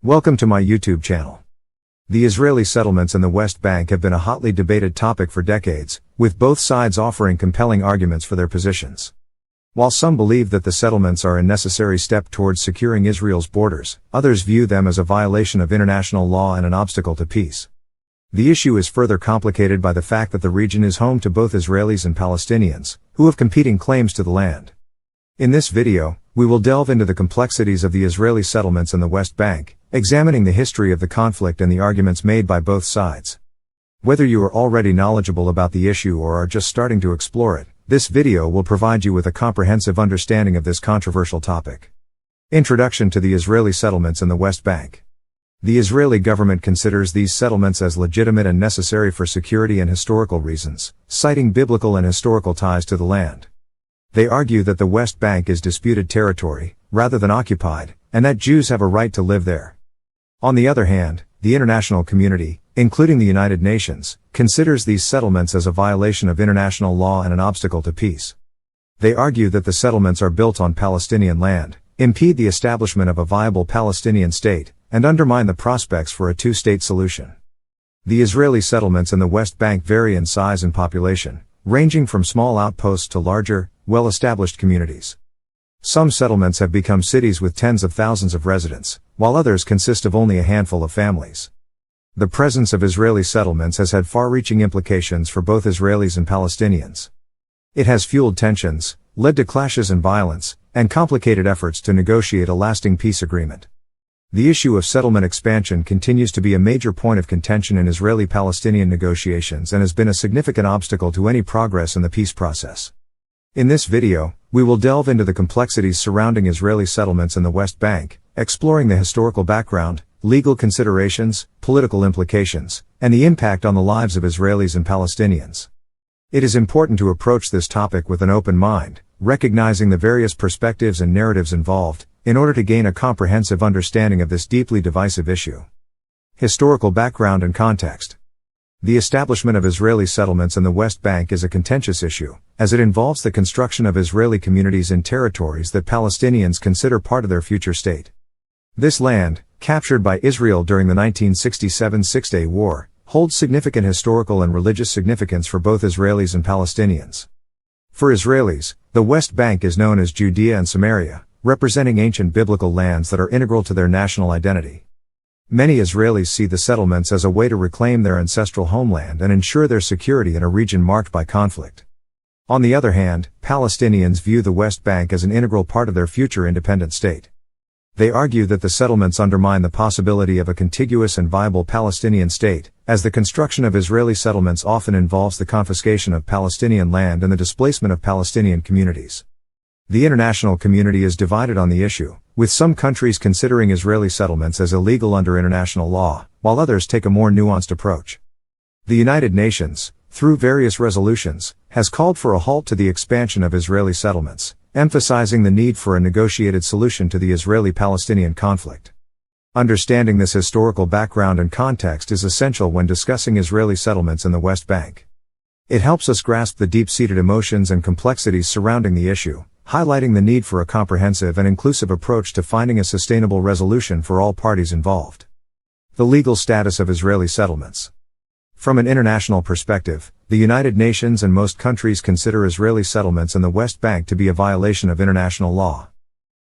Welcome to my YouTube channel. The Israeli settlements in the West Bank have been a hotly debated topic for decades, with both sides offering compelling arguments for their positions. While some believe that the settlements are a necessary step towards securing Israel's borders, others view them as a violation of international law and an obstacle to peace. The issue is further complicated by the fact that the region is home to both Israelis and Palestinians, who have competing claims to the land. In this video, we will delve into the complexities of the Israeli settlements in the West Bank, examining the history of the conflict and the arguments made by both sides. Whether you are already knowledgeable about the issue or are just starting to explore it, this video will provide you with a comprehensive understanding of this controversial topic. Introduction to the Israeli settlements in the West Bank. The Israeli government considers these settlements as legitimate and necessary for security and historical reasons, citing biblical and historical ties to the land. They argue that the West Bank is disputed territory, rather than occupied, and that Jews have a right to live there. On the other hand, the international community, including the United Nations, considers these settlements as a violation of international law and an obstacle to peace. They argue that the settlements are built on Palestinian land, impede the establishment of a viable Palestinian state, and undermine the prospects for a two-state solution. The Israeli settlements in the West Bank vary in size and population, ranging from small outposts to larger, well-established communities. Some settlements have become cities with tens of thousands of residents, while others consist of only a handful of families. The presence of Israeli settlements has had far-reaching implications for both Israelis and Palestinians. It has fueled tensions, led to clashes and violence, and complicated efforts to negotiate a lasting peace agreement. The issue of settlement expansion continues to be a major point of contention in Israeli-Palestinian negotiations and has been a significant obstacle to any progress in the peace process. In this video, we will delve into the complexities surrounding Israeli settlements in the West Bank, exploring the historical background, legal considerations, political implications, and the impact on the lives of Israelis and Palestinians. It is important to approach this topic with an open mind, recognizing the various perspectives and narratives involved, in order to gain a comprehensive understanding of this deeply divisive issue. Historical background and context. The establishment of Israeli settlements in the West Bank is a contentious issue, as it involves the construction of Israeli communities in territories that Palestinians consider part of their future state. This land, captured by Israel during the 1967 Six-Day War, holds significant historical and religious significance for both Israelis and Palestinians. For Israelis, the West Bank is known as Judea and Samaria, representing ancient biblical lands that are integral to their national identity. Many Israelis see the settlements as a way to reclaim their ancestral homeland and ensure their security in a region marked by conflict. On the other hand, Palestinians view the West Bank as an integral part of their future independent state. They argue that the settlements undermine the possibility of a contiguous and viable Palestinian state, as the construction of Israeli settlements often involves the confiscation of Palestinian land and the displacement of Palestinian communities. The international community is divided on the issue, with some countries considering Israeli settlements as illegal under international law, while others take a more nuanced approach. The United Nations, through various resolutions, has called for a halt to the expansion of Israeli settlements, emphasizing the need for a negotiated solution to the Israeli-Palestinian conflict. Understanding this historical background and context is essential when discussing Israeli settlements in the West Bank. It helps us grasp the deep-seated emotions and complexities surrounding the issue, highlighting the need for a comprehensive and inclusive approach to finding a sustainable resolution for all parties involved. The legal status of Israeli settlements. From an international perspective, the United Nations and most countries consider Israeli settlements in the West Bank to be a violation of international law.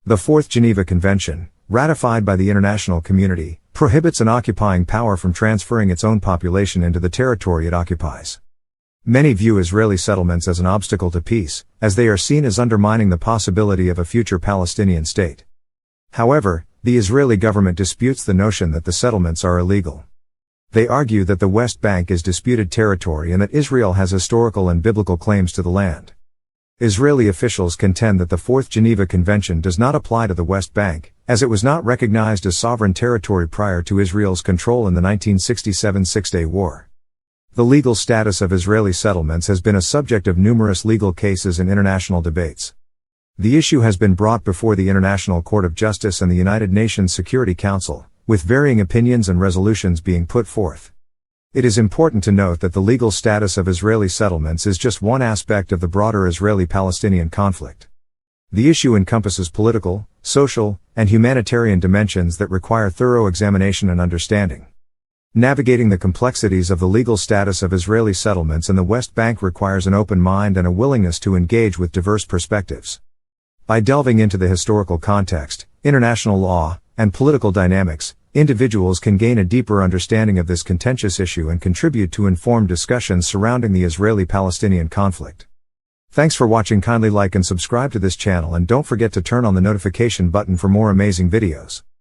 The Fourth Geneva Convention, ratified by the international community, prohibits an occupying power from transferring its own population into the territory it occupies. Many view Israeli settlements as an obstacle to peace, as they are seen as undermining the possibility of a future Palestinian state. However, the Israeli government disputes the notion that the settlements are illegal. They argue that the West Bank is disputed territory and that Israel has historical and biblical claims to the land. Israeli officials contend that the Fourth Geneva Convention does not apply to the West Bank, as it was not recognized as sovereign territory prior to Israel's control in the 1967 Six-Day War. The legal status of Israeli settlements has been a subject of numerous legal cases and international debates. The issue has been brought before the International Court of Justice and the United Nations Security Council, with varying opinions and resolutions being put forth. It is important to note that the legal status of Israeli settlements is just one aspect of the broader Israeli-Palestinian conflict. The issue encompasses political, social, and humanitarian dimensions that require thorough examination and understanding. Navigating the complexities of the legal status of Israeli settlements in the West Bank requires an open mind and a willingness to engage with diverse perspectives. By delving into the historical context, international law, and political dynamics, individuals can gain a deeper understanding of this contentious issue and contribute to informed discussions surrounding the Israeli-Palestinian conflict. Thanks for watching. Kindly like and subscribe to this channel, and don't forget to turn on the notification button for more amazing videos.